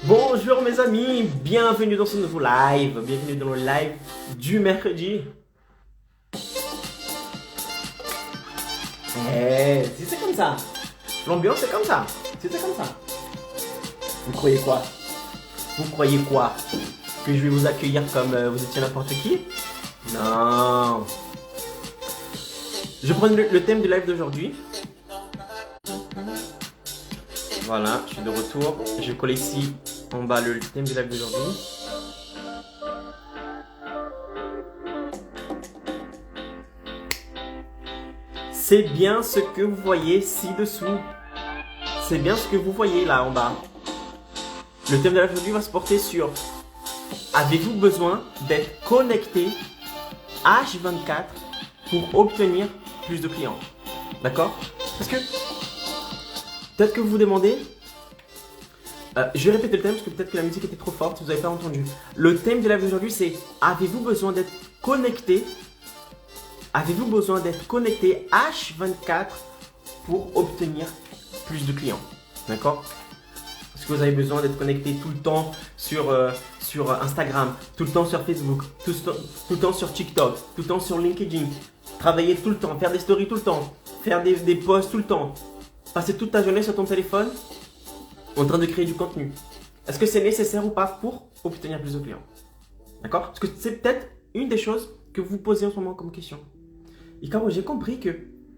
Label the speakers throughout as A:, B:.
A: Bonjour mes amis, bienvenue dans ce nouveau live, bienvenue dans le live du mercredi. Si c'est comme ça, l'ambiance c'est comme ça, si c'est comme ça. Vous croyez quoi? Vous croyez quoi? Que je vais vous accueillir comme vous étiez n'importe qui? Non. Je prends le thème du live d'aujourd'hui. Voilà, je suis de retour. Je colle ici en bas le thème du live d'aujourd'hui. C'est bien ce que vous voyez ci-dessous. C'est bien ce que vous voyez là en bas. Le thème de live d'aujourd'hui va se porter sur: avez-vous besoin d'être connecté H24 pour obtenir plus de clients? D'accord? Parce que peut-être que vous vous demandez, je vais répéter le thème parce que peut-être que la musique était trop forte, vous n'avez pas entendu. Le thème de live d'aujourd'hui c'est: avez-vous besoin d'être connecté? Avez-vous besoin d'être connecté H24 pour obtenir plus de clients? D'accord? Est-ce que vous avez besoin d'être connecté tout le temps sur Instagram, tout le temps sur Facebook, tout le temps sur TikTok, tout le temps sur LinkedIn, travailler tout le temps, faire des stories tout le temps, faire des posts tout le temps, passer toute ta journée sur ton téléphone en train de créer du contenu? Est-ce que c'est nécessaire ou pas pour obtenir plus de clients? D'accord? Parce que c'est peut-être une des choses que vous posez en ce moment comme question. Et quand j'ai compris que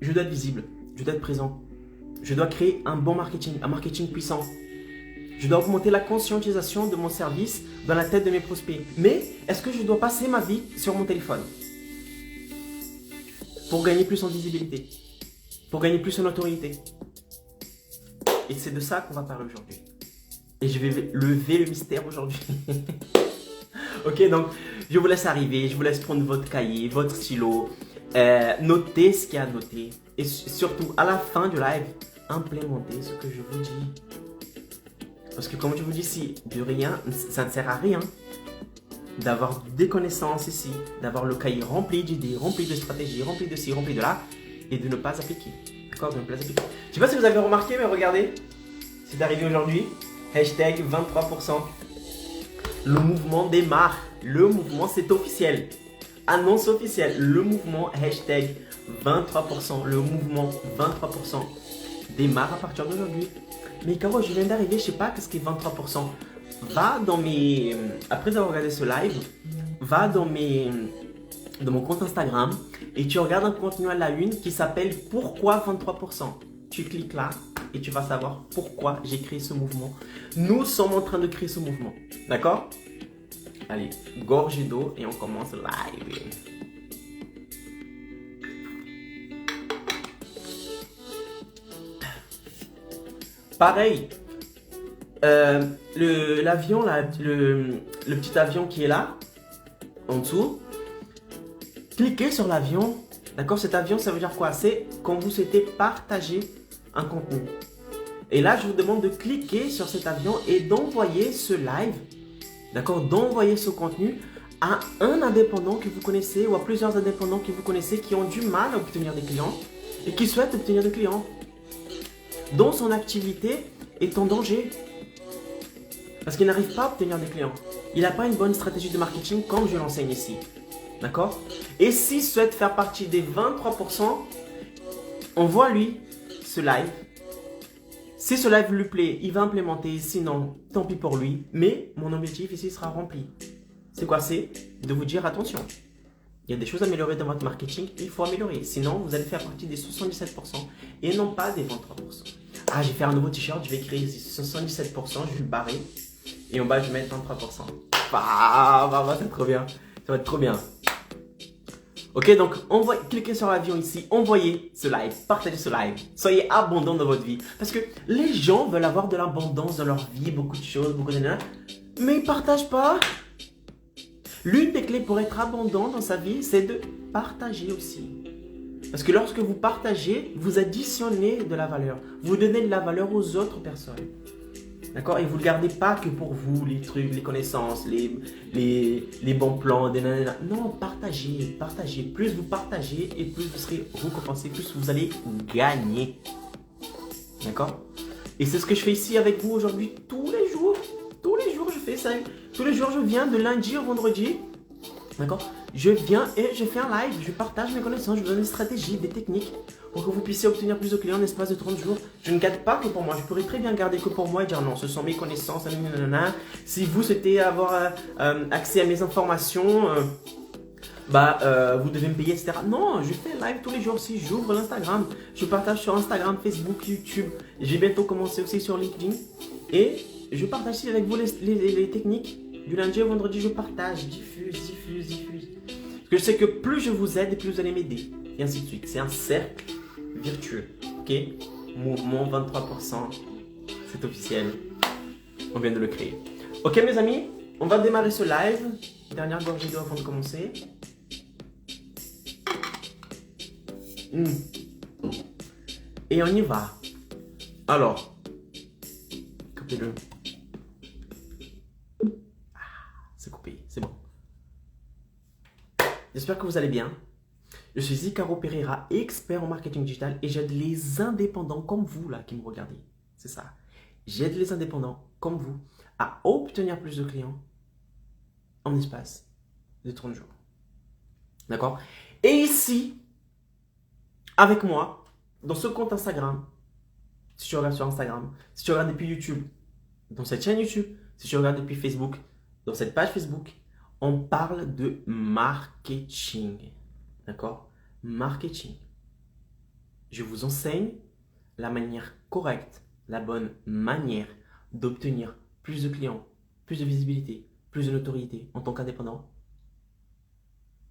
A: je dois être visible, je dois être présent, je dois créer un bon marketing, un marketing puissant. Je dois augmenter la conscientisation de mon service dans la tête de mes prospects. Mais est-ce que je dois passer ma vie sur mon téléphone pour gagner plus en visibilité, pour gagner plus en notoriété? Et c'est de ça qu'on va parler aujourd'hui. Et je vais lever le mystère aujourd'hui. Ok, donc je vous laisse arriver, je vous laisse prendre votre cahier, votre stylo, notez ce qu'il y a à noter. Et surtout, à la fin du live, implémentez ce que je vous dis. Parce que comme je vous dis ici, de rien, ça ne sert à rien d'avoir des connaissances ici, d'avoir le cahier rempli d'idées, rempli de stratégies, rempli de ci, rempli de là, et de ne pas appliquer. D'accord? De ne pas appliquer. Je ne sais pas si vous avez remarqué, mais regardez, c'est arrivé aujourd'hui, hashtag 23%. Le mouvement démarre. Le mouvement, c'est officiel. Annonce officielle. Le mouvement hashtag 23%. Le mouvement 23% démarre à partir d'aujourd'hui. Mais Caro, je viens d'arriver, je sais pas qu'est-ce qui est 23%. Va dans mes... Après avoir regardé ce live, va dans mon compte Instagram et tu regardes un contenu à la une qui s'appelle Pourquoi 23%. Tu cliques là et tu vas savoir pourquoi j'ai créé ce mouvement. Nous sommes en train de créer ce mouvement. D'accord? Allez, gorgée d'eau et on commence live. Pareil, l'avion là, le petit avion qui est là, en dessous, cliquez sur l'avion. D'accord? Cet avion, ça veut dire quoi? C'est quand vous souhaitez partager un contenu. Et là, je vous demande de cliquer sur cet avion et d'envoyer ce live, d'accord? D'envoyer ce contenu à un indépendant que vous connaissez ou à plusieurs indépendants que vous connaissez qui ont du mal à obtenir des clients et qui souhaitent obtenir des clients, dont son activité est en danger parce qu'il n'arrive pas à obtenir des clients. Il n'a pas une bonne stratégie de marketing comme je l'enseigne ici. D'accord? Et s'il souhaite faire partie des 23%, envoie-lui ce live. Si ce live lui plaît, il va implémenter. Sinon, tant pis pour lui. Mais mon objectif ici sera rempli. C'est quoi? C'est de vous dire attention. Il y a des choses à améliorer dans votre marketing, il faut améliorer. Sinon, vous allez faire partie des 77% et non pas des 23%. Ah, je vais faire un nouveau t-shirt, je vais créer 77%, je vais le barrer. Et en bas, je vais mettre 23%. C'est trop bien. Ça va être trop bien. Ok, donc cliquez sur l'avion ici, envoyez ce live, partagez ce live. Soyez abondant dans votre vie. Parce que les gens veulent avoir de l'abondance dans leur vie, beaucoup de choses, beaucoup de... Mais ils ne partagent pas. L'une des clés pour être abondant dans sa vie, c'est de partager aussi. Parce que lorsque vous partagez, vous additionnez de la valeur. Vous donnez de la valeur aux autres personnes. D'accord? Et vous ne le gardez pas que pour vous, les trucs, les connaissances, les bons plans, des nanana. Non, partagez, partagez. Plus vous partagez et plus vous serez récompensé, plus vous allez gagner. D'accord? Et c'est ce que je fais ici avec vous aujourd'hui tous les jours. Tous les ça. Tous les jours, je viens de lundi au vendredi. D'accord? Je viens et je fais un live. Je partage mes connaissances, je vous donne des stratégies, des techniques pour que vous puissiez obtenir plus de clients en l'espace de 30 jours. Je ne garde pas que pour moi. Je pourrais très bien garder que pour moi et dire non, ce sont mes connaissances. Nanana. Si vous souhaitez avoir accès à mes informations, vous devez me payer, etc. Non, je fais live tous les jours. Si j'ouvre l'Instagram, je partage sur Instagram, Facebook, YouTube. J'ai bientôt commencé aussi sur LinkedIn. Et je partage aussi avec vous les techniques. Du lundi au vendredi, je partage, diffuse. Parce que je sais que plus je vous aide, plus vous allez m'aider. Et ainsi de suite. C'est un cercle virtueux. Ok? Mouvement 23%. C'est officiel. On vient de le créer. Ok mes amis, on va démarrer ce live. Dernière gorgée d'eau avant de commencer. Et on y va. Alors, coupez-le. C'est coupé, c'est bon. J'espère que vous allez bien. Je suis Icaro Pereira, expert en marketing digital et j'aide les indépendants comme vous là qui me regardez. C'est ça. J'aide les indépendants comme vous à obtenir plus de clients en espace de 30 jours. D'accord? Et ici, avec moi, dans ce compte Instagram, si tu regardes sur Instagram, si tu regardes depuis YouTube, dans cette chaîne YouTube, si tu regardes depuis Facebook, dans cette page Facebook, on parle de marketing. D'accord? Marketing. Je vous enseigne la manière correcte, la bonne manière d'obtenir plus de clients, plus de visibilité, plus de notoriété en tant qu'indépendant.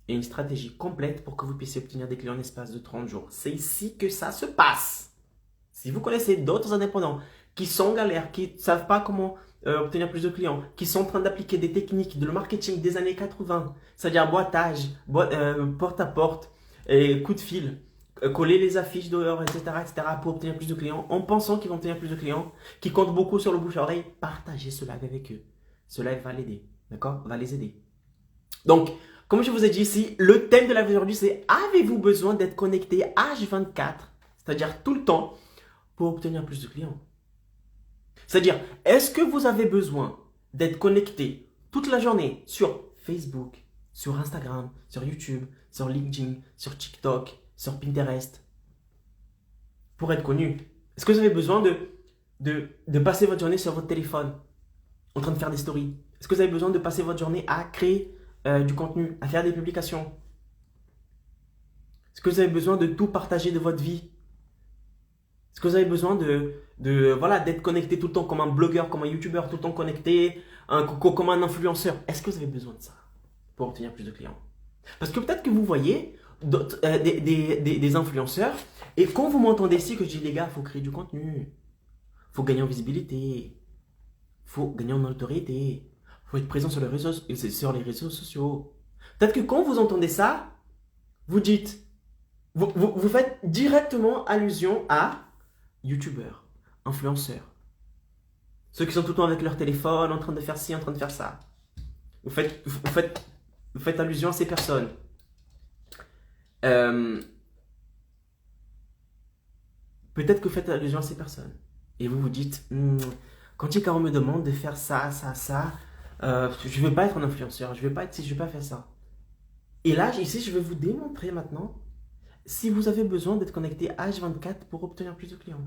A: Et une stratégie complète pour que vous puissiez obtenir des clients en l'espace de 30 jours. C'est ici que ça se passe. Si vous connaissez d'autres indépendants qui sont en galère, qui ne savent pas comment obtenir plus de clients, qui sont en train d'appliquer des techniques de marketing des années 80, c'est-à-dire boitage, porte à porte, et coup de fil, coller les affiches dehors, etc., pour obtenir plus de clients, en pensant qu'ils vont obtenir plus de clients, qui comptent beaucoup sur le bouche à oreille, partagez ce live avec eux. Ce live va l'aider, d'accord? Va les aider. Donc, comme je vous ai dit ici, le thème de la vidéo aujourd'hui, c'est avez-vous besoin d'être connecté H24, c'est-à-dire tout le temps, pour obtenir plus de clients? C'est-à-dire, est-ce que vous avez besoin d'être connecté toute la journée sur Facebook, sur Instagram, sur YouTube, sur LinkedIn, sur TikTok, sur Pinterest pour être connu? Est-ce que vous avez besoin de passer votre journée sur votre téléphone en train de faire des stories? Est-ce que vous avez besoin de passer votre journée à créer du contenu, à faire des publications? Est-ce que vous avez besoin de tout partager de votre vie? Est-ce que vous avez besoin d'être connecté tout le temps comme un blogueur, comme un youtubeur, tout le temps connecté, comme un influenceur? Est-ce que vous avez besoin de ça pour obtenir plus de clients? Parce que peut-être que vous voyez des influenceurs et quand vous m'entendez ici que je dis les gars, il faut créer du contenu, il faut gagner en visibilité, il faut gagner en notoriété, il faut être présent sur les réseaux sociaux. Peut-être que quand vous entendez ça, vous dites, vous faites directement allusion à youtubeurs, influenceurs. Ceux qui sont tout le temps avec leur téléphone, en train de faire ci, en train de faire ça. Vous faites allusion à ces personnes. Peut-être que vous faites allusion à ces personnes. Et vous vous dites, quand Icaro me demande de faire ça, je ne veux pas être un influenceur, je ne veux pas être ci, je ne veux pas faire ça. Et là, ici, je vais vous démontrer maintenant si vous avez besoin d'être connecté H24 pour obtenir plus de clients.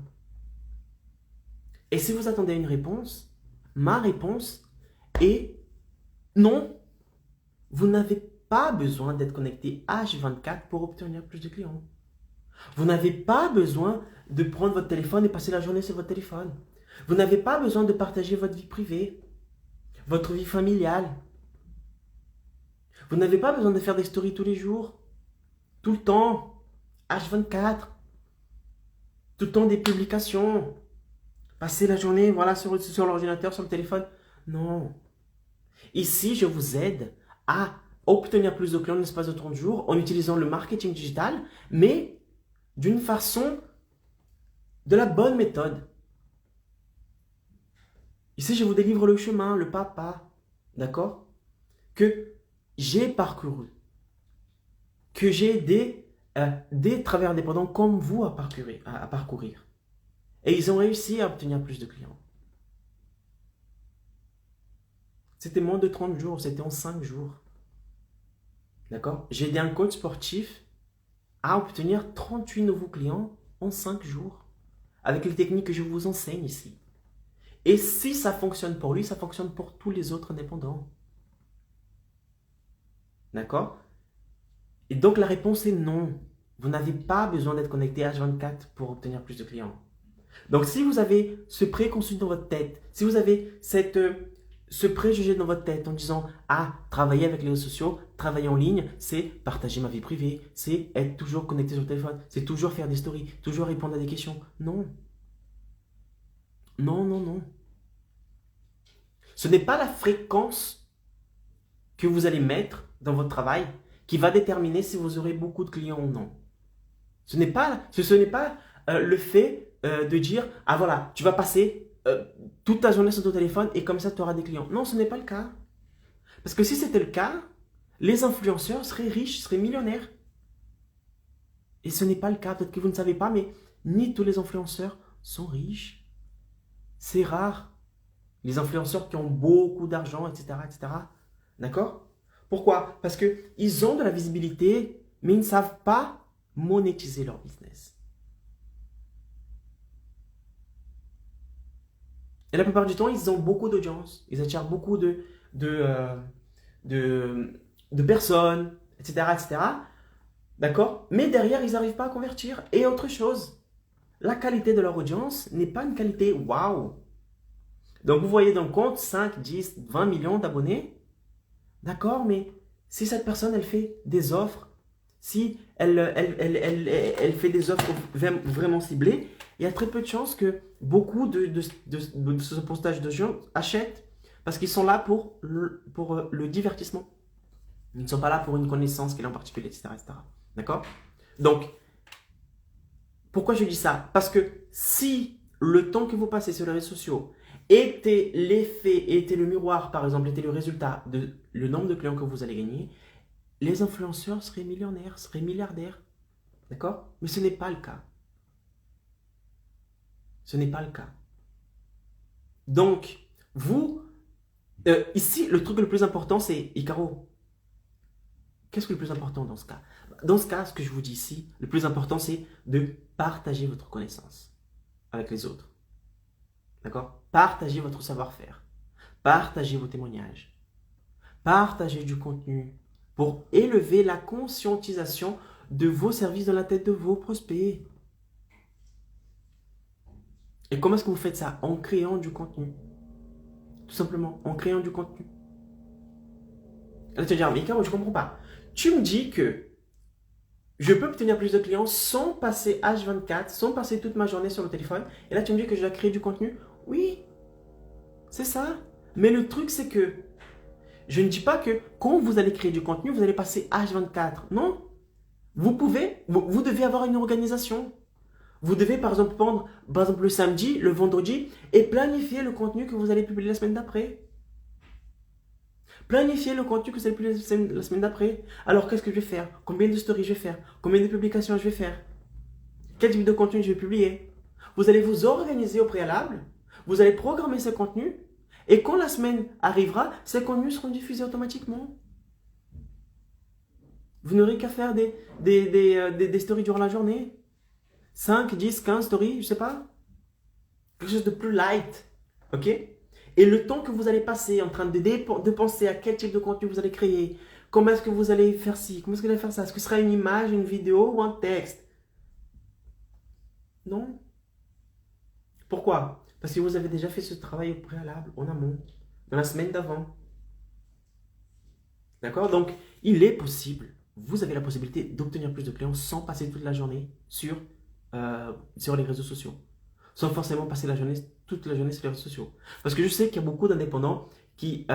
A: Et si vous attendez une réponse, ma réponse est non. Vous n'avez pas besoin d'être connecté H24 pour obtenir plus de clients. Vous n'avez pas besoin de prendre votre téléphone et passer la journée sur votre téléphone. Vous n'avez pas besoin de partager votre vie privée, votre vie familiale. Vous n'avez pas besoin de faire des stories tous les jours, tout le temps. H24, tout le temps des publications, passer la journée voilà, sur l'ordinateur, sur le téléphone. Non. Ici, je vous aide à obtenir plus de clients en l'espace de 30 jours en utilisant le marketing digital, mais d'une façon, de la bonne méthode. Ici, je vous délivre le chemin, le pas à pas, d'accord, que j'ai parcouru, que j'ai aidé des travailleurs indépendants comme vous à parcourir. Et ils ont réussi à obtenir plus de clients. c'était moins de 30 jours, c'était en 5 jours. D'accord? J'ai aidé un coach sportif à obtenir 38 nouveaux clients en 5 jours avec les techniques que je vous enseigne ici. Et si ça fonctionne pour lui, ça fonctionne pour tous les autres indépendants. D'accord? Et donc la réponse est non. Vous n'avez pas besoin d'être connecté H24 pour obtenir plus de clients. Donc si vous avez ce préconçu dans votre tête, si vous avez ce préjugé dans votre tête en disant « Ah, travailler avec les réseaux sociaux, travailler en ligne, c'est partager ma vie privée, c'est être toujours connecté sur le téléphone, c'est toujours faire des stories, toujours répondre à des questions. » Non. Non, non, non. Ce n'est pas la fréquence que vous allez mettre dans votre travail qui va déterminer si vous aurez beaucoup de clients ou non. Ce n'est pas le fait de dire « Ah voilà, tu vas passer toute ta journée sur ton téléphone et comme ça tu auras des clients. » Non, ce n'est pas le cas. Parce que si c'était le cas, les influenceurs seraient riches, seraient millionnaires. Et ce n'est pas le cas. Peut-être que vous ne savez pas, mais ni tous les influenceurs sont riches. C'est rare. Les influenceurs qui ont beaucoup d'argent, etc., etc. D'accord? Pourquoi? Parce qu'ils ont de la visibilité, mais ils ne savent pas monétiser leur business. Et la plupart du temps, ils ont beaucoup d'audience. Ils attirent beaucoup de personnes, etc., etc. D'accord? Mais derrière, ils n'arrivent pas à convertir. Et autre chose, la qualité de leur audience n'est pas une qualité waouh. Donc, vous voyez dans le compte 5, 10, 20 millions d'abonnés. D'accord, mais si cette personne, elle fait des offres, si elle fait des offres vraiment ciblées, il y a très peu de chances que beaucoup de ce postage de gens achètent parce qu'ils sont là pour le divertissement. Ils ne sont pas là pour une connaissance qu'elle a en particulier, etc. etc. D'accord? Donc, pourquoi je dis ça? Parce que si le temps que vous passez sur les réseaux sociaux était l'effet, était le miroir, par exemple, était le résultat de le nombre de clients que vous allez gagner, les influenceurs seraient millionnaires, seraient milliardaires. D'accord? Mais ce n'est pas le cas. Ce n'est pas le cas. Donc, vous, ici, le truc le plus important, c'est Icaro. Qu'est-ce que le plus important dans ce cas? Dans ce cas, ce que je vous dis ici, le plus important, c'est de partager votre connaissance avec les autres. D'accord? Partagez votre savoir-faire. Partagez vos témoignages. Partagez du contenu pour élever la conscientisation de vos services dans la tête de vos prospects. Et comment est-ce que vous faites ça? En créant du contenu. Tout simplement, en créant du contenu. Là, tu vas dire, mais Caro, je ne comprends pas. Tu me dis que je peux obtenir plus de clients sans passer H24, sans passer toute ma journée sur le téléphone. Et là, tu me dis que je dois créer du contenu. Oui, c'est ça. Mais le truc, c'est que je ne dis pas que quand vous allez créer du contenu, vous allez passer H24. Non. Vous devez avoir une organisation. Vous devez par exemple prendre le samedi, le vendredi et planifier le contenu que vous allez publier la semaine d'après. Planifier le contenu que vous allez publier la semaine d'après. Alors qu'est-ce que je vais faire? Combien de stories je vais faire? Combien de publications je vais faire? Quel type de contenu je vais publier? Vous allez vous organiser au préalable. Vous allez programmer ce contenu. Et quand la semaine arrivera, ces contenus seront diffusés automatiquement. Vous n'aurez qu'à faire des stories durant la journée. 5, 10, 15 stories, je ne sais pas. Quelque chose de plus light. Ok? Et le temps que vous allez passer en train de penser à quel type de contenu vous allez créer, comment est-ce que vous allez faire ci, comment est-ce que vous allez faire ça, est-ce que ce sera une image, une vidéo ou un texte? Non. Pourquoi? Parce que vous avez déjà fait ce travail au préalable, en amont, dans la semaine d'avant. D'accord? Donc, il est possible, vous avez la possibilité d'obtenir plus de clients sans passer toute la journée sur les réseaux sociaux. Sans forcément passer toute la journée sur les réseaux sociaux. Parce que je sais qu'il y a beaucoup d'indépendants qui,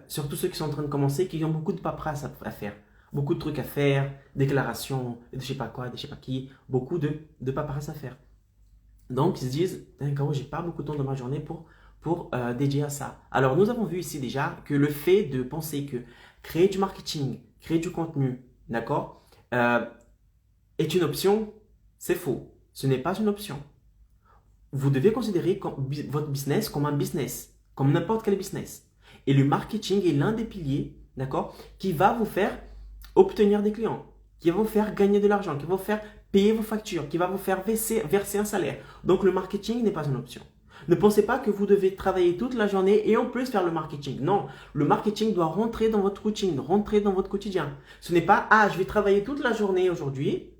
A: surtout ceux qui sont en train de commencer, qui ont beaucoup de paperasse à faire. Beaucoup de trucs à faire, déclarations, de je sais pas quoi, de je sais pas qui, beaucoup de paperasse à faire. Donc, ils se disent, d'accord, j'ai pas beaucoup de temps dans ma journée pour dédier à ça. Alors, nous avons vu ici déjà que le fait de penser que créer du marketing, créer du contenu, d'accord, est une option, c'est faux. Ce n'est pas une option. Vous devez considérer votre business comme un business, comme n'importe quel business. Et le marketing est l'un des piliers, d'accord, qui va vous faire obtenir des clients, qui va vous faire gagner de l'argent, qui va vous faire payer vos factures, qui va vous faire verser un salaire. Donc le marketing n'est pas une option. Ne pensez pas que vous devez travailler toute la journée et en plus faire le marketing. Non, le marketing doit rentrer dans votre routine, rentrer dans votre quotidien. Ce n'est pas, ah, je vais travailler toute la journée aujourd'hui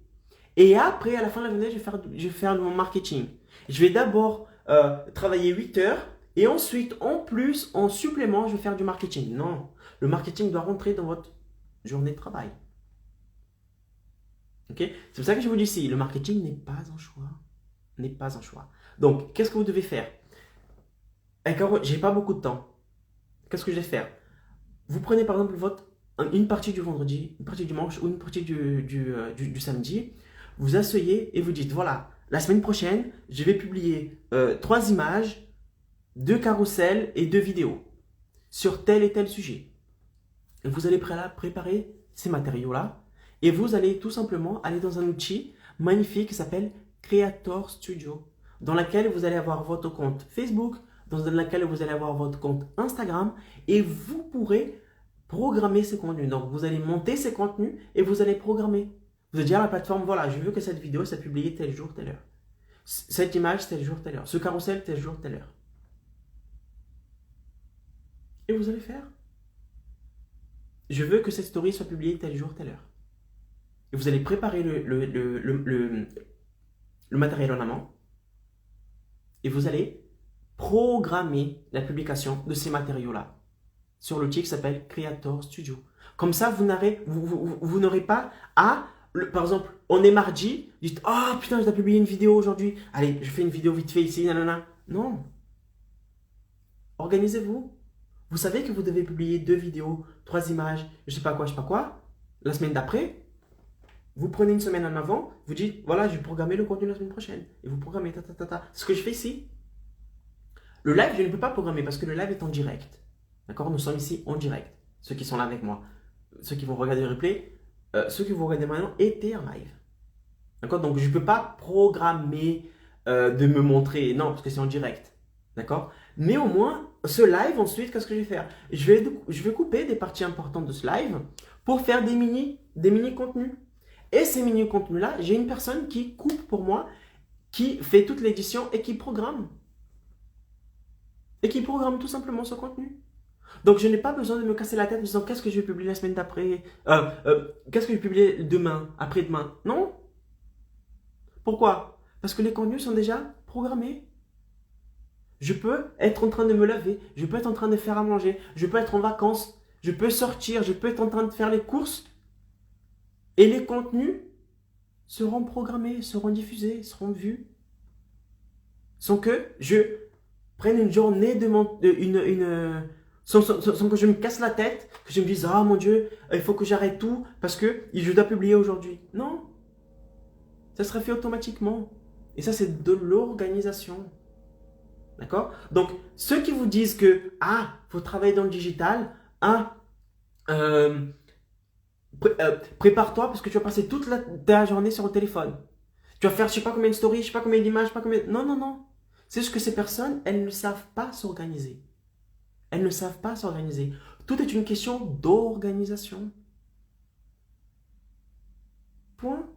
A: et après, à la fin de la journée, je vais faire mon marketing. Je vais d'abord travailler 8 heures et ensuite, en plus, en supplément, je vais faire du marketing. Non, le marketing doit rentrer dans votre journée de travail. Okay? C'est pour ça que je vous dis ici, le marketing n'est pas un choix. N'est pas un choix. Donc, qu'est-ce que vous devez faire? J'ai pas beaucoup de temps. Qu'est-ce que je vais faire? Vous prenez par exemple une partie du vendredi, une partie du dimanche ou une partie du samedi. Vous asseyez et vous dites, voilà, la semaine prochaine, je vais publier 3 images, 2 carousels et 2 vidéos sur tel et tel sujet. Et vous allez préparer ces matériaux-là et vous allez tout simplement aller dans un outil magnifique qui s'appelle Creator Studio, dans lequel vous allez avoir votre compte Facebook, dans lequel vous allez avoir votre compte Instagram et vous pourrez programmer ces contenus. Donc, vous allez monter ces contenus et vous allez programmer. Vous allez dire à la plateforme, voilà, je veux que cette vidéo soit publiée tel jour, telle heure. Cette image, tel jour, telle heure. Ce carrousel, tel jour, telle heure. Et vous allez faire. Je veux que cette story soit publiée tel jour, telle heure. Et vous allez préparer le matériel en amont. Et vous allez programmer la publication de ces matériaux-là sur l'outil qui s'appelle Creator Studio. Comme ça, vous n'aurez pas à, par exemple, on est mardi, dites, oh putain, je dois publier une vidéo aujourd'hui. Allez, je fais une vidéo vite fait ici, nanana. Non. Organisez-vous. Vous savez que vous devez publier 2 vidéos, 3 images, je sais pas quoi. La semaine d'après, vous prenez une semaine en avant, vous dites, voilà, je vais programmer le contenu la semaine prochaine. Et vous programmez, ce que je fais ici. Le live, je ne peux pas programmer parce que le live est en direct. D'accord? Nous sommes ici en direct. Ceux qui sont là avec moi. Ceux qui vont regarder le replay, ceux qui vont regarder maintenant étaient en live. D'accord? Donc, je ne peux pas programmer de me montrer. Non, parce que c'est en direct. D'accord? Mais au moins, ce live, ensuite, qu'est-ce que je vais faire? Je vais couper des parties importantes de ce live pour faire des mini contenus. Et ces mini contenus-là, j'ai une personne qui coupe pour moi, qui fait toute l'édition et qui programme. Et qui programme tout simplement ce contenu. Donc, je n'ai pas besoin de me casser la tête en disant qu'est-ce que je vais publier la semaine d'après, qu'est-ce que je vais publier demain, après-demain. Non. Pourquoi? Parce que les contenus sont déjà programmés. Je peux être en train de me laver, je peux être en train de faire à manger, je peux être en vacances, je peux sortir, je peux être en train de faire les courses. Et les contenus seront programmés, seront diffusés, seront vus. Sans que je prenne une journée sans que je me casse la tête, que je me dise, ah mon Dieu, il faut que j'arrête tout parce que je dois publier aujourd'hui. Non. Ça sera fait automatiquement. Et ça, c'est de l'organisation. D'accord? Donc, ceux qui vous disent que, ah, il faut travailler dans le digital, ah, prépare-toi parce que tu vas passer toute ta journée sur le téléphone. Tu vas faire je ne sais pas combien de stories, je ne sais pas combien d'images, je sais pas combien... Non, non, non. C'est juste que ces personnes, elles ne savent pas s'organiser. Elles ne savent pas s'organiser. Tout est une question d'organisation. Point.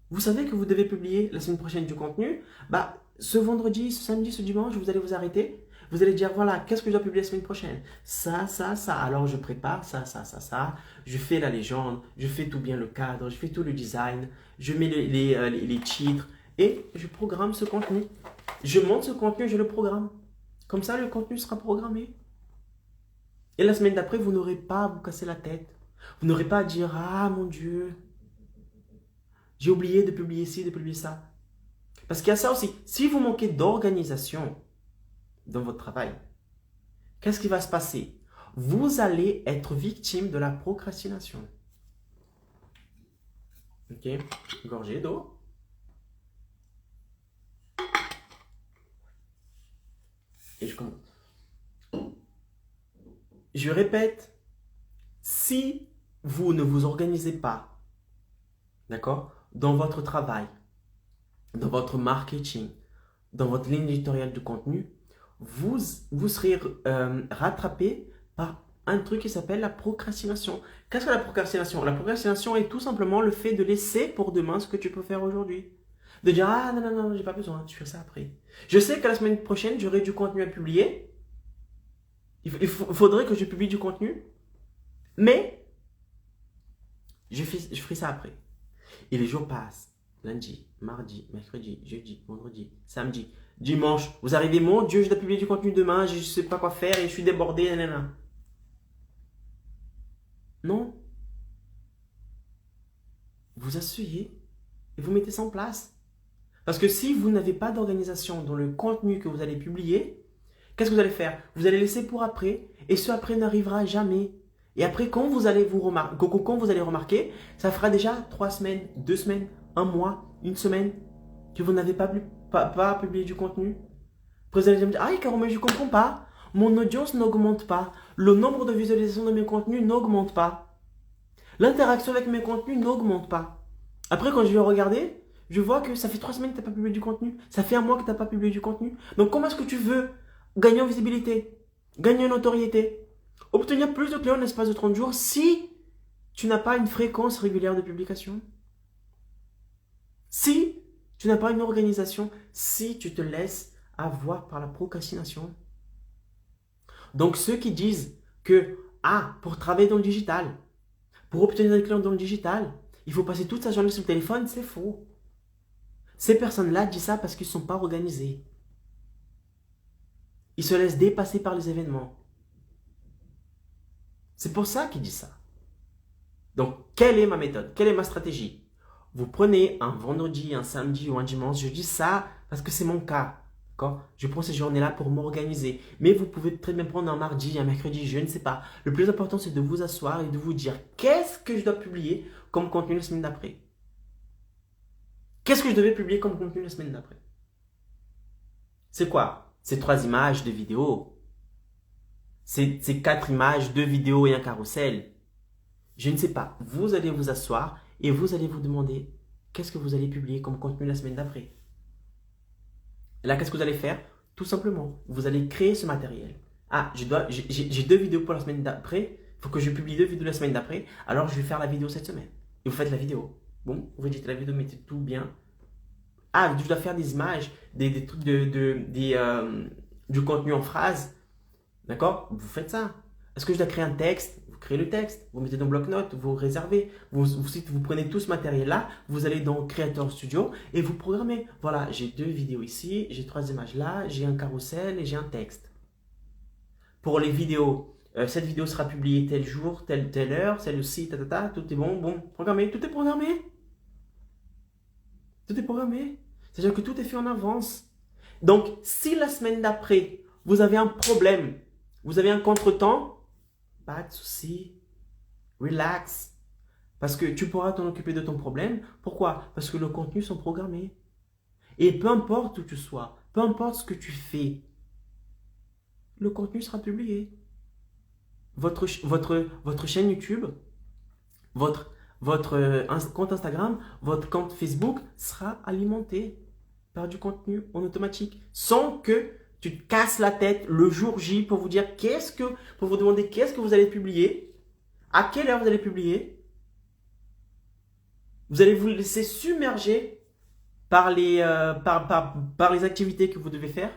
A: Vous savez que vous devez publier la semaine prochaine du contenu. Bah, ce vendredi, ce samedi, ce dimanche, vous allez vous arrêter. Vous allez dire, voilà, qu'est-ce que je dois publier la semaine prochaine? Ça. Alors, je prépare ça. Je fais la légende, je fais tout bien le cadre, je fais tout le design, je mets les titres et je programme ce contenu. Je monte ce contenu, je le programme. Comme ça, le contenu sera programmé. Et la semaine d'après, vous n'aurez pas à vous casser la tête. Vous n'aurez pas à dire, ah mon Dieu, j'ai oublié de publier ci, de publier ça. Parce qu'il y a ça aussi. Si vous manquez d'organisation dans votre travail, qu'est-ce qui va se passer? Vous allez être victime de la procrastination. Ok, gorgée d'eau. Et je commence. Je répète, si vous ne vous organisez pas, d'accord, dans votre travail, dans votre marketing, dans votre ligne éditoriale de contenu, vous serez rattrapé par un truc qui s'appelle la procrastination. Qu'est-ce que la procrastination? La procrastination est tout simplement le fait de laisser pour demain ce que tu peux faire aujourd'hui. De dire, ah non, non, non, j'ai pas besoin, je fais ça après. Je sais que la semaine prochaine, j'aurai du contenu à publier. Il faudrait que je publie du contenu. Mais, je ferai ça après. Et les jours passent. Lundi, mardi, mercredi, jeudi, vendredi, samedi, dimanche. Vous arrivez, mon Dieu, je dois publier du contenu demain, je ne sais pas quoi faire et je suis débordé, nanana. Non. Vous asseyez et vous mettez ça en place. Parce que si vous n'avez pas d'organisation dans le contenu que vous allez publier, qu'est-ce que vous allez faire? Vous allez laisser pour après et ce après n'arrivera jamais. Et après, quand vous allez remarquer, ça fera déjà 3 semaines, 2 semaines, 1 mois, 1 semaine que vous n'avez pas publié du contenu. Après, vous allez me dire, ah, Caro, mais je ne comprends pas. Mon audience n'augmente pas. Le nombre de visualisations de mes contenus n'augmente pas. L'interaction avec mes contenus n'augmente pas. Après, quand je vais regarder, je vois que ça fait 3 semaines que tu n'as pas publié du contenu. Ça fait 1 mois que tu n'as pas publié du contenu. Donc, comment est-ce que tu veux gagner en visibilité, gagner en notoriété, obtenir plus de clients en l'espace de 30 jours si tu n'as pas une fréquence régulière de publication? Si tu n'as pas une organisation, si tu te laisses avoir par la procrastination. Donc, ceux qui disent que, pour travailler dans le digital, pour obtenir des clients dans le digital, il faut passer toute sa journée sur le téléphone, c'est faux. Ces personnes-là disent ça parce qu'ils ne sont pas organisés. Ils se laissent dépasser par les événements. C'est pour ça qu'ils disent ça. Donc, quelle est ma méthode? Quelle est ma stratégie? Vous prenez un vendredi, un samedi ou un dimanche. Je dis ça parce que c'est mon cas. Je prends ces journées-là pour m'organiser. Mais vous pouvez très bien prendre un mardi, un mercredi, je ne sais pas. Le plus important, c'est de vous asseoir et de vous dire qu'est-ce que je dois publier comme contenu la semaine d'après. Qu'est-ce que je devais publier comme contenu la semaine d'après? C'est quoi? C'est 3 images, 2 vidéos. C'est 4 images, 2 vidéos et un carrousel. Je ne sais pas. Vous allez vous asseoir et vous allez vous demander qu'est-ce que vous allez publier comme contenu la semaine d'après. Là, qu'est-ce que vous allez faire? Tout simplement, vous allez créer ce matériel. Ah, j'ai 2 vidéos pour la semaine d'après. Il faut que je publie 2 vidéos la semaine d'après. Alors, je vais faire la vidéo cette semaine. Et vous faites la vidéo. Bon, vous rédigez la vidéo, mettez tout bien. Ah, je dois faire des images, des trucs du contenu en phrase. D'accord? Vous faites ça. Est-ce que je dois créer un texte? Vous créez le texte, vous mettez dans bloc-notes, vous réservez. Vous prenez tout ce matériel-là, vous allez dans Creator Studio et vous programmez. Voilà, j'ai 2 vidéos ici, j'ai 3 images là, j'ai un carrousel et j'ai un texte. Pour les vidéos, cette vidéo sera publiée tel jour, telle heure, celle-ci, tout est bon, programmé, tout est programmé. Tout est programmé. C'est-à-dire que tout est fait en avance. Donc, si la semaine d'après, vous avez un problème, vous avez un contretemps, pas de souci, relax. Parce que tu pourras t'en occuper de ton problème. Pourquoi? Parce que les contenus sont programmés. Et peu importe où tu sois, peu importe ce que tu fais, le contenu sera publié. Votre chaîne YouTube, votre compte Instagram, votre compte Facebook sera alimenté par du contenu en automatique sans que tu te casses la tête le jour J pour vous dire pour vous demander qu'est-ce que vous allez publier, à quelle heure vous allez publier. Vous allez vous laisser submerger par les activités que vous devez faire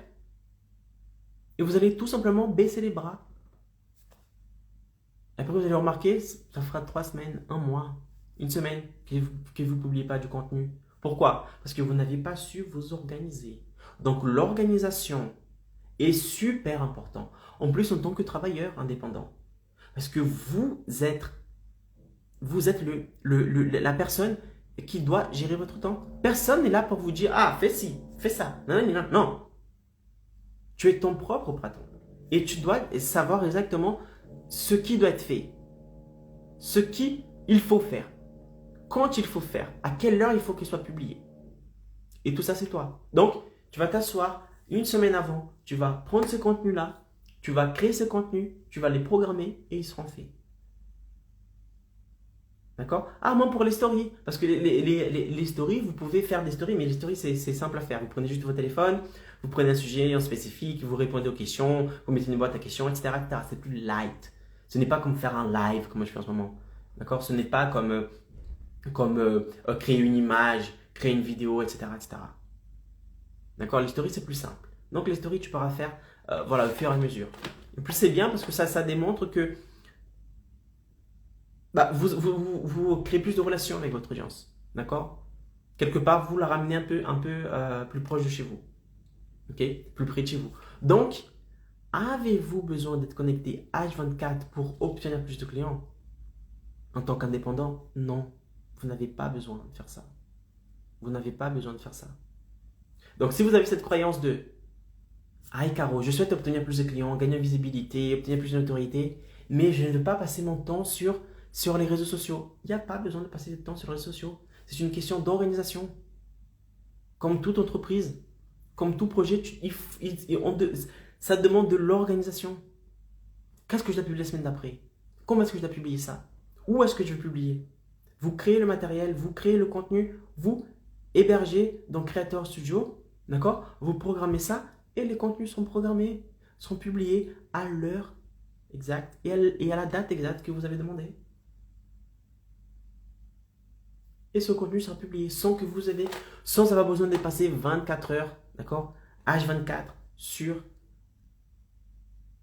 A: et vous allez tout simplement baisser les bras. Après, vous allez remarquer, ça fera 3 semaines, 1 mois, 1 semaine que vous ne publiez pas du contenu. Pourquoi? Parce que vous n'avez pas su vous organiser. Donc, l'organisation est super important. En plus, en tant que travailleur indépendant. Parce que vous êtes la personne qui doit gérer votre temps. Personne n'est là pour vous dire, ah, fais ci, fais ça. Non, non, non, non. Tu es ton propre patron. Et tu dois savoir exactement ce qui doit être fait. Ce qu'il faut faire. Quand il faut faire. À quelle heure il faut qu'il soit publié. Et tout ça, c'est toi. Donc, tu vas t'asseoir 1 semaine avant. Tu vas prendre ce contenu-là. Tu vas créer ce contenu. Tu vas les programmer et ils seront faits. D'accord? Ah, moi pour les stories. Parce que les stories, vous pouvez faire des stories, mais les stories, c'est simple à faire. Vous prenez juste votre téléphone, Vous prenez un sujet en spécifique, vous répondez aux questions, vous mettez une boîte à questions, etc. C'est plus light. Ce n'est pas comme faire un live, comme je fais en ce moment. D'accord? Ce n'est pas comme, créer une image, créer une vidéo, etc. D'accord? Les stories, c'est plus simple. Donc, les stories, tu pourras faire au fur et à mesure. Et plus c'est bien parce que ça démontre que vous créez plus de relations avec votre audience. D'accord? Quelque part, vous la ramenez un peu plus proche de chez vous. Ok? Plus près de chez vous. Donc, avez-vous besoin d'être connecté H24 pour obtenir plus de clients? En tant qu'indépendant, non. Vous n'avez pas besoin de faire ça. Vous n'avez pas besoin de faire ça. Donc, si vous avez cette croyance de ah, Caro, je souhaite obtenir plus de clients, gagner en visibilité, obtenir plus de notoriété, mais je ne veux pas passer mon temps sur les réseaux sociaux. Il n'y a pas besoin de passer de temps sur les réseaux sociaux. C'est une question d'organisation. Comme toute entreprise, comme tout projet, ça demande de l'organisation. Qu'est-ce que je dois publier la semaine d'après? Comment est-ce que je dois publier ça? Où est-ce que je vais publier? Vous créez le matériel, vous créez le contenu, vous hébergez dans Creator Studio, d'accord? Vous programmez ça et les contenus sont programmés, sont publiés à l'heure exacte et à la date exacte que vous avez demandé. Et ce contenu sera publié sans avoir besoin de passer 24 heures, d'accord? H24 sur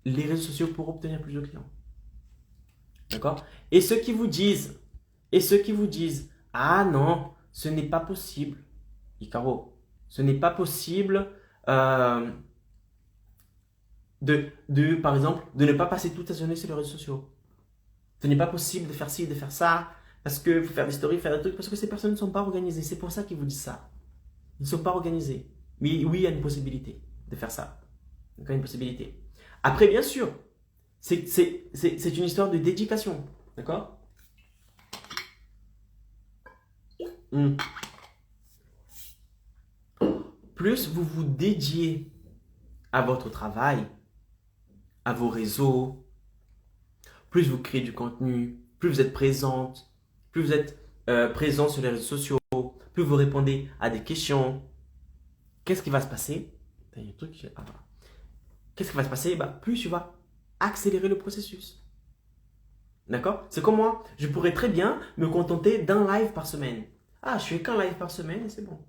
A: les réseaux sociaux pour obtenir plus de clients. D'accord? Et ceux qui vous disent, ah non, ce n'est pas possible, Icaro, ce n'est pas possible par exemple, de ne pas passer toute sa journée sur les réseaux sociaux. Ce n'est pas possible de faire ci, de faire ça, parce que faut faire des stories, faire des trucs, parce que ces personnes ne sont pas organisées. C'est pour ça qu'ils vous disent ça. Ils ne sont pas organisés. Mais oui, il y a une possibilité de faire ça. Il y a une possibilité. Après, bien sûr, c'est une histoire de dédication. D'accord? Plus vous vous dédiez à votre travail, à vos réseaux, plus vous créez du contenu, plus vous êtes présente, plus vous êtes présent sur les réseaux sociaux, plus vous répondez à des questions, qu'est-ce qui va se passer? Qu'est-ce qui va se passer? Plus tu vas accélérer le processus. D'accord? C'est comme moi, je pourrais très bien me contenter d'un live par semaine. Ah, je fais qu'un live par semaine et c'est bon.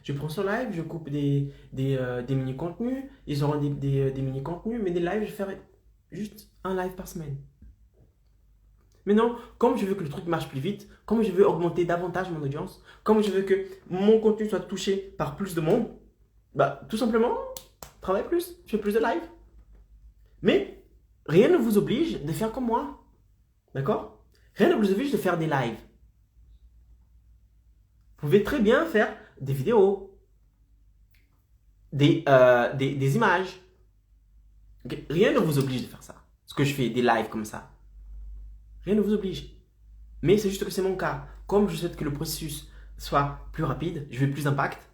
A: Je prends ce live, je coupe des mini-contenus, ils auront des mini-contenus, mais des lives, je ferai juste un live par semaine. Mais non, comme je veux que le truc marche plus vite, comme je veux augmenter davantage mon audience, comme je veux que mon contenu soit touché par plus de monde, tout simplement, travaille plus, je fais plus de live. Mais rien ne vous oblige de faire comme moi. D'accord? Rien ne vous oblige de faire des lives. Vous pouvez très bien faire des vidéos, des images. Okay? Rien ne vous oblige de faire ça. Ce que je fais, des lives comme ça. Rien ne vous oblige. Mais c'est juste que c'est mon cas. Comme je souhaite que le processus soit plus rapide, je veux plus d'impact,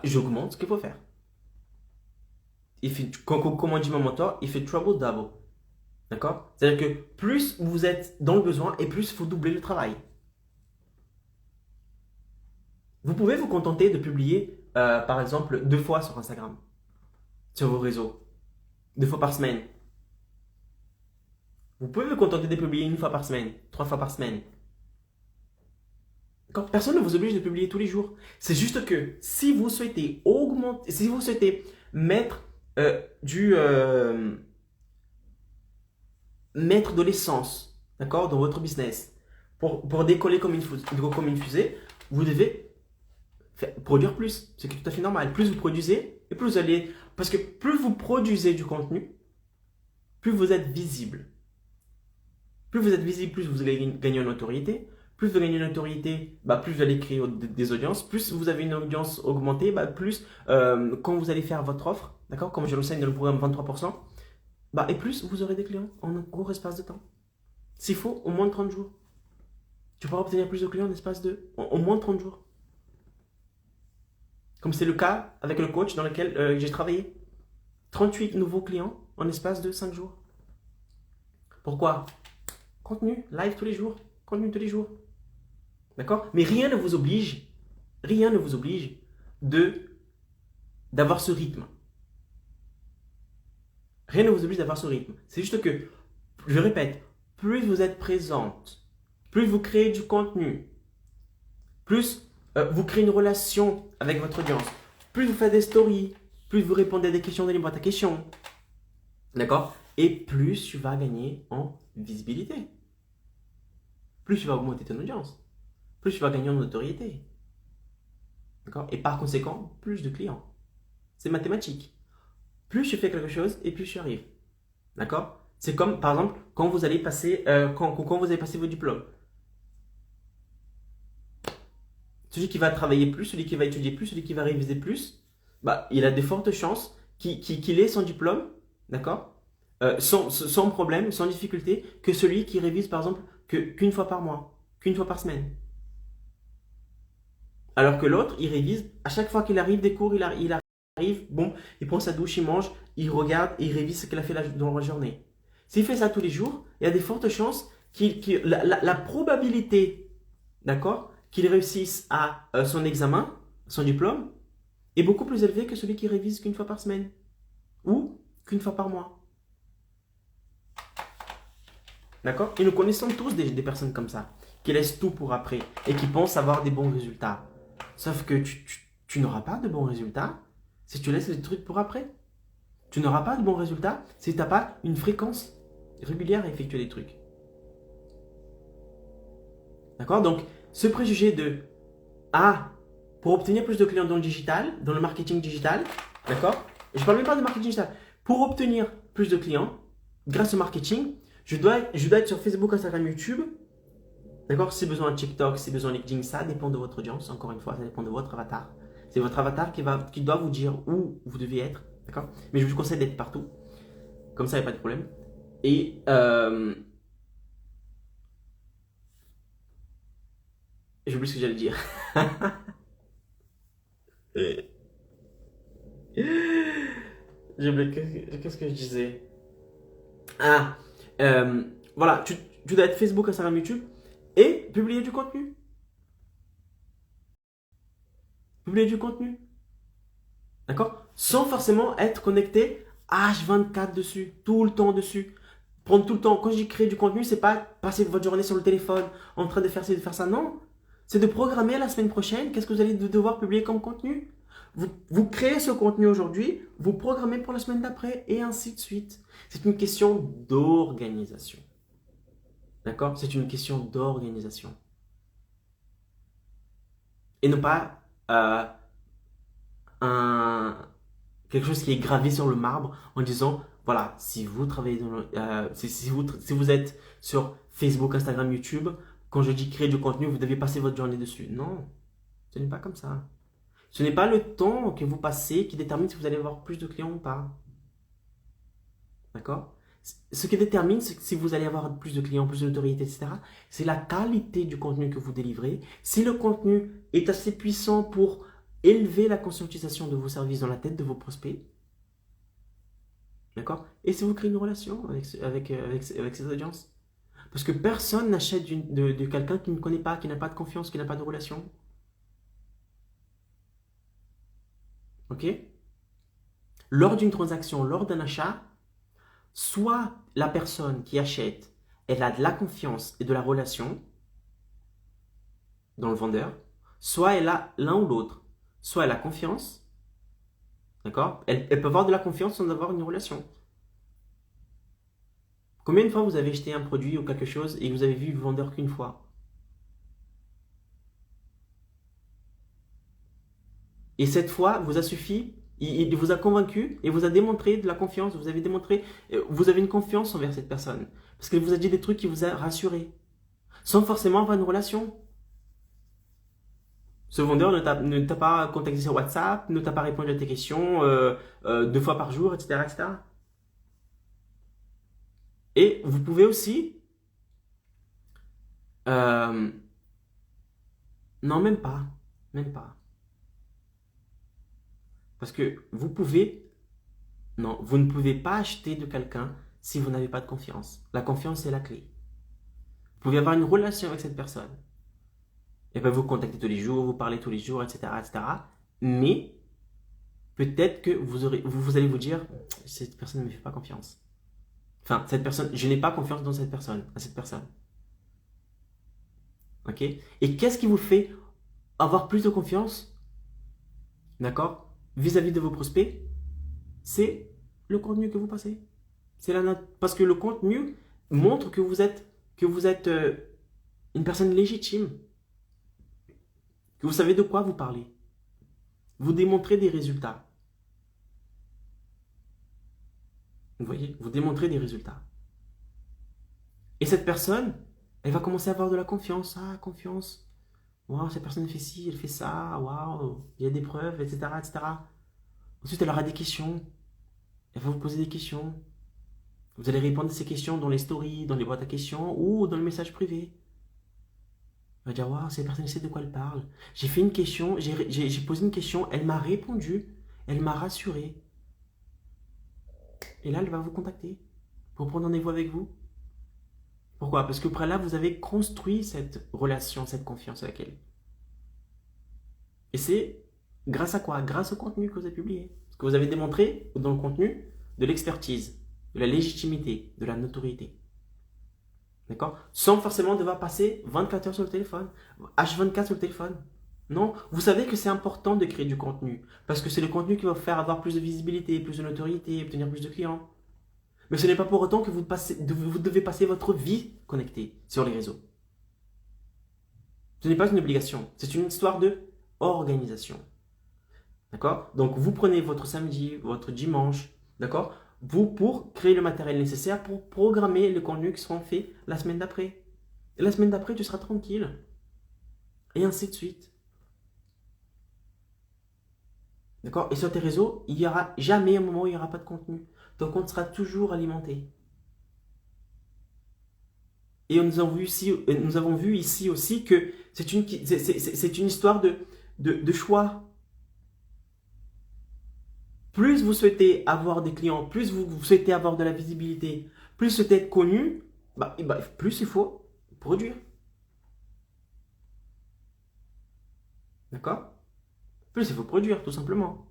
A: j'augmente ce qu'il faut faire. Comme on dit mon mentor, il fait trouble double. D'accord? C'est-à-dire que plus vous êtes dans le besoin et plus il faut doubler le travail. Vous pouvez vous contenter de publier, par exemple, 2 fois sur Instagram, sur vos réseaux, 2 fois par semaine. Vous pouvez vous contenter de publier 1 fois par semaine, 3 fois par semaine. D'accord? Personne ne vous oblige de publier tous les jours. C'est juste que si vous souhaitez augmenter, si vous souhaitez mettre mettre de l'essence, d'accord, dans votre business, pour décoller comme une fusée, vous devez produire plus. C'est tout à fait normal. Plus vous produisez, et plus vous allez... Parce que plus vous produisez du contenu, plus vous êtes visible. Plus vous êtes visible, plus vous allez gagner en notoriété. Plus vous gagnez une notoriété, plus vous allez créer des audiences. Plus vous avez une audience augmentée, plus quand vous allez faire votre offre, d'accord, comme je l'enseigne dans le programme 23%, et plus vous aurez des clients en un court espace de temps. S'il faut, au moins 30 jours. Tu pourras obtenir plus de clients en espace de au moins 30 jours. Comme c'est le cas avec le coach dans lequel j'ai travaillé. 38 nouveaux clients en espace de 5 jours. Pourquoi? Contenu, live tous les jours. Contenu tous les jours. D'accord? Mais rien ne vous oblige de d'avoir ce rythme. Rien ne vous oblige d'avoir ce rythme. C'est juste que, je répète, plus vous êtes présente, plus vous créez du contenu, plus vous créez une relation avec votre audience, plus vous faites des stories, plus vous répondez à des questions dans les boîtes à questions, d'accord? Et plus tu vas gagner en visibilité. Plus tu vas augmenter ton audience, plus tu vas gagner en notoriété. D'accord? Et par conséquent, plus de clients. C'est mathématique. Plus tu fais quelque chose et plus tu arrives. D'accord? C'est comme, par exemple, quand vous allez passer, quand vous allez passer vos diplômes. Celui qui va travailler plus, celui qui va étudier plus, celui qui va réviser plus, bah, il a de fortes chances qu'il ait son diplôme, d'accord? Sans problème, sans difficulté, que celui qui révise, par exemple, qu'une fois par mois, qu'une fois par semaine. Alors que l'autre, il révise, à chaque fois qu'il arrive des cours, il arrive, bon, il prend sa douche, il mange, il regarde et il révise ce qu'il a fait dans la journée. S'il fait ça tous les jours, il y a de fortes chances la probabilité, d'accord, qu'il réussisse à son examen, son diplôme, est beaucoup plus élevée que celui qui révise qu'une fois par semaine ou qu'une fois par mois. D'accord? Et nous connaissons tous des personnes comme ça, qui laissent tout pour après et qui pensent avoir des bons résultats. Sauf que tu n'auras pas de bons résultats si tu laisses les trucs pour après. Tu n'auras pas de bons résultats si tu n'as pas une fréquence régulière à effectuer les trucs. D'accord? Donc, ce préjugé de pour obtenir plus de clients dans le digital, dans le marketing digital, d'accord? Je ne parle même pas de marketing digital. Pour obtenir plus de clients, grâce au marketing, je dois être sur Facebook, Instagram, YouTube. D'accord? Si besoin de TikTok, si besoin de LinkedIn, ça dépend de votre audience. Encore une fois, ça dépend de votre avatar. C'est votre avatar qui doit vous dire où vous devez être. D'accord? Mais je vous conseille d'être partout. Comme ça, il n'y a pas de problème. Et j'ai oublié ce que j'allais dire. J'ai oublié. Qu'est-ce que je disais? Voilà, tu dois être Facebook, Instagram, YouTube et publier du contenu. Publier du contenu. D'accord? Sans forcément être connecté H24 dessus, tout le temps dessus. Prendre tout le temps. Quand je dis créer du contenu, c'est pas passer votre journée sur le téléphone en train de faire ci, de faire ça. Non. C'est de programmer la semaine prochaine. Qu'est-ce que vous allez devoir publier comme contenu? Vous créez ce contenu aujourd'hui, vous programmez pour la semaine d'après et ainsi de suite. C'est une question d'organisation. D'accord? C'est une question d'organisation. Et non pas quelque chose qui est gravé sur le marbre en disant, voilà, si vous travaillez si vous êtes sur Facebook, Instagram, YouTube, quand je dis créer du contenu, vous devez passer votre journée dessus. Non, ce n'est pas comme ça. Ce n'est pas le temps que vous passez qui détermine si vous allez avoir plus de clients ou pas. D'accord? Ce qui détermine si vous allez avoir plus de clients, plus de notoriété, etc., c'est la qualité du contenu que vous délivrez. Si le contenu est assez puissant pour élever la conscientisation de vos services dans la tête de vos prospects, d'accord? Et si vous créez une relation avec cette audience. Parce que personne n'achète de quelqu'un qui ne connaît pas, qui n'a pas de confiance, qui n'a pas de relation. Ok? Lors d'une transaction, lors d'un achat, soit la personne qui achète, elle a de la confiance et de la relation dans le vendeur, soit elle a l'un ou l'autre. Soit elle a confiance, d'accord? Elle peut avoir de la confiance sans avoir une relation. Combien de fois vous avez acheté un produit ou quelque chose et vous avez vu le vendeur qu'une fois? Et cette fois, vous a suffi, il vous a convaincu et vous a démontré de la confiance, vous avez une confiance envers cette personne. Parce qu'elle vous a dit des trucs qui vous a rassuré. Sans forcément avoir une relation. Ce vendeur ne t'a pas contacté sur WhatsApp, ne t'a pas répondu à tes questions 2 fois par jour, etc., etc. Et vous pouvez aussi... non, même pas. Même pas. Parce que vous pouvez... Non, vous ne pouvez pas acheter de quelqu'un si vous n'avez pas de confiance. La confiance est la clé. Vous pouvez avoir une relation avec cette personne. Elle peut vous contacter tous les jours, vous parler tous les jours, etc., etc. Mais peut-être que vous allez vous dire, cette personne ne me fait pas confiance. Enfin, cette personne, je n'ai pas confiance dans cette personne, à cette personne. Ok? Et qu'est-ce qui vous fait avoir plus de confiance, d'accord, vis-à-vis de vos prospects? C'est le contenu que vous passez. C'est la note. Parce que le contenu montre que vous êtes une personne légitime, que vous savez de quoi vous parlez. Vous démontrez des résultats. Vous voyez, vous démontrez des résultats. Et cette personne, elle va commencer à avoir de la confiance. Ah, confiance. Waouh, cette personne fait ci, elle fait ça. Waouh, il y a des preuves, etc., etc. Ensuite, elle aura des questions. Elle va vous poser des questions. Vous allez répondre à ces questions dans les stories, dans les boîtes à questions ou dans le message privé. Elle va dire, waouh, cette personne sait de quoi elle parle. J'ai fait une question, j'ai posé une question, elle m'a répondu, elle m'a rassuré. Et là, elle va vous contacter pour prendre rendez-vous avec vous. Pourquoi? Parce que après là, vous avez construit cette relation, cette confiance avec elle. Et c'est grâce à quoi? Grâce au contenu que vous avez publié. Parce que vous avez démontré dans le contenu de l'expertise, de la légitimité, de la notoriété. D'accord? Sans forcément devoir passer 24 heures sur le téléphone, H24 sur le téléphone. Non, vous savez que c'est important de créer du contenu. Parce que c'est le contenu qui va vous faire avoir plus de visibilité, plus de notoriété, obtenir plus de clients. Mais ce n'est pas pour autant que vous devez passer votre vie connectée sur les réseaux. Ce n'est pas une obligation. C'est une histoire de organisation. D'accord? Donc, vous prenez votre samedi, votre dimanche, d'accord? Vous, pour créer le matériel nécessaire pour programmer le contenu qui sera fait la semaine d'après. Et la semaine d'après, tu seras tranquille. Et ainsi de suite. D'accord? Et sur tes réseaux, il n'y aura jamais un moment où il n'y aura pas de contenu. Ton compte sera toujours alimenté. Et nous avons vu ici aussi que c'est une histoire de choix. Plus vous souhaitez avoir des clients, plus vous souhaitez avoir de la visibilité, plus vous souhaitez être connu, plus il faut produire. D'accord? Plus il faut produire, tout simplement.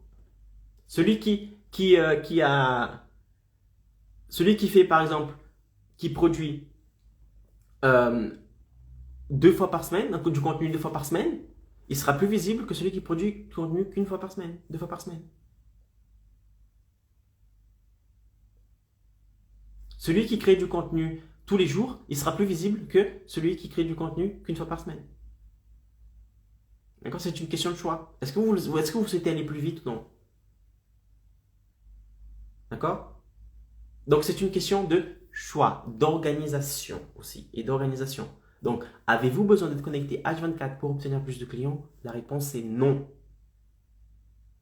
A: Celui qui fait, par exemple, qui produit 2 fois par semaine, du contenu 2 fois par semaine, il sera plus visible que celui qui produit du contenu qu'une fois par semaine, 2 fois par semaine. Celui qui crée du contenu tous les jours, il sera plus visible que celui qui crée du contenu qu'une fois par semaine. D'accord? C'est une question de choix. Est-ce que vous souhaitez aller plus vite ou non? D'accord? Donc, c'est une question de choix, d'organisation aussi et d'organisation. Donc, avez-vous besoin d'être connecté H24 pour obtenir plus de clients? La réponse est non.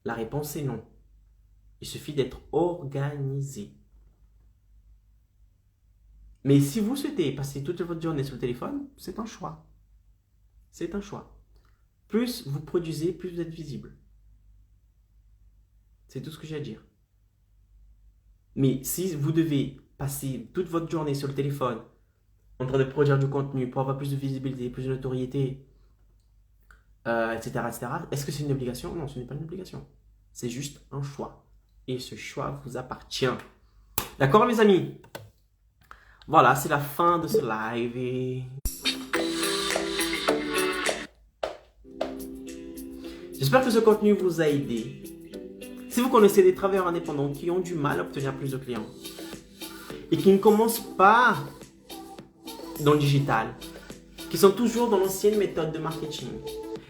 A: La réponse est non. Il suffit d'être organisé. Mais si vous souhaitez passer toute votre journée sur le téléphone, c'est un choix. C'est un choix. Plus vous produisez, plus vous êtes visible. C'est tout ce que j'ai à dire. Mais si vous devez passer toute votre journée sur le téléphone en train de produire du contenu pour avoir plus de visibilité, plus de notoriété, etc., est-ce que c'est une obligation? Non, ce n'est pas une obligation. C'est juste un choix. Et ce choix vous appartient. D'accord, mes amis? Voilà, c'est la fin de ce live. Et j'espère que ce contenu vous a aidé. Si vous connaissez des travailleurs indépendants qui ont du mal à obtenir plus de clients et qui ne commencent pas dans le digital, qui sont toujours dans l'ancienne méthode de marketing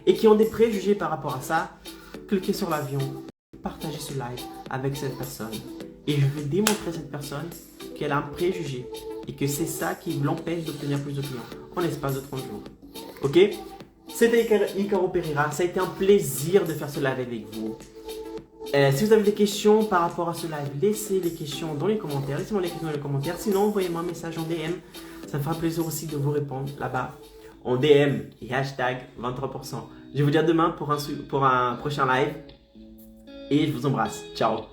A: et qui ont des préjugés par rapport à ça, cliquez sur l'avion, partagez ce live avec cette personne et je vais démontrer à cette personne qu'elle a un préjugé et que c'est ça qui l'empêche d'obtenir plus de clients en l'espace de 30 jours. Ok? C'était Icaro Pereira, ça a été un plaisir de faire ce live avec vous. Si vous avez des questions par rapport à ce live, laissez les questions dans les commentaires. Laissez-moi les questions dans les commentaires. Sinon, envoyez-moi un message en DM. Ça me fera plaisir aussi de vous répondre là-bas en DM et hashtag 23%. Je vais vous dire demain pour un prochain live. Et je vous embrasse. Ciao.